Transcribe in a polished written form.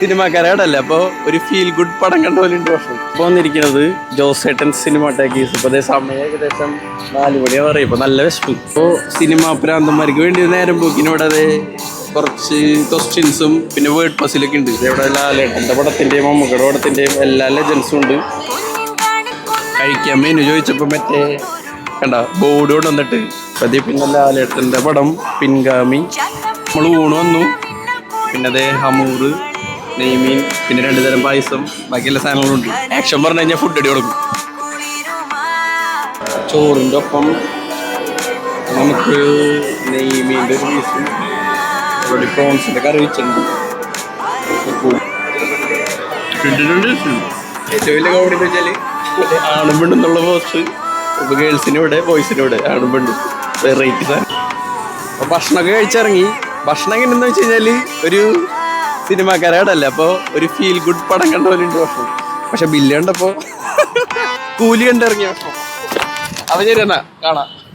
സിനിമാക്കാരടല്ല അപ്പൊ ഒരു feel good പടം കണ്ട പോലെ ഉണ്ട്. പക്ഷെ ഇപ്പൊ വന്നിരിക്കുന്നത് ജോസേട്ടൻ സിനിമാട്ടേക്കീസ്. ഇപ്പൊ അതേ സമയം ഏകദേശം 4 മണിയാ പറയും. ഇപ്പൊ നല്ല വിശപ്പ്. ഇപ്പൊ സിനിമാ പ്രാന്തന്മാർക്ക് വേണ്ടി നേരം പോക്കിനോട് അതെ കുറച്ച് ക്വസ്റ്റ്യൻസും പിന്നെ വേർഡ് പസിലൊക്കെ ഉണ്ട്. ഇവിടെ ലാലേട്ടൻ്റെ പടത്തിന്റെയും മമ്മൂക്കയുടെ പടത്തിന്റെയും എല്ലാ ലെജൻസും ഉണ്ട്. കഴിക്കാൻ മെനു ചോദിച്ചപ്പോ മറ്റേ കണ്ട ബോർഡ് കൊണ്ട് വന്നിട്ട് അതേ പിന്നെ ലാലേട്ടൻ്റെ പടം പിൻഗാമി നമ്മൾ ഊണ് വന്നു. പിന്നെ അതേ ഹമൂറ് നെയ്മീൻ പിന്നെ 2 തരം പായസം ബാക്കിയെല്ലാ സാധനങ്ങളും ഉണ്ട്. ആക്ഷൻ പറഞ്ഞു കഴിഞ്ഞാൽ ഫുഡ് അടി കൊടുക്കും. ചോറിൻ്റെ ഒപ്പം നമുക്ക് നെയ്മീൻ്റെ ഒരു പീസും ഇവിടെ പ്രോൺസിൻ്റെ കറി വെച്ചിട്ടുണ്ട്. ഏറ്റവും വലിയ കോമഡി എന്ന് വെച്ചാൽ ആണും പെണ്ണും എന്നുള്ള പോസ്റ്റ് ഇപ്പൊ ഗേൾസിനിവിടെ ബോയ്സിനിവിടെ ആണും പെണ്ണും വെറൈറ്റി സാധനം. അപ്പൊ ഭക്ഷണമൊക്കെ കഴിച്ചിറങ്ങി. ഭക്ഷണം എങ്ങനെയെന്ന് വെച്ച് കഴിഞ്ഞാല് ഒരു സിനിമാക്കാരടല്ല അപ്പൊ ഒരു ഫീൽ ഗുഡ് പടം കണ്ട പോലെ ഉണ്ട്. പക്ഷെ ബില്ല് കണ്ടപ്പോ കൂലി കണ്ടിറങ്ങിയ ഭക്ഷണം. അവ ശരി എന്നാ കാണാം.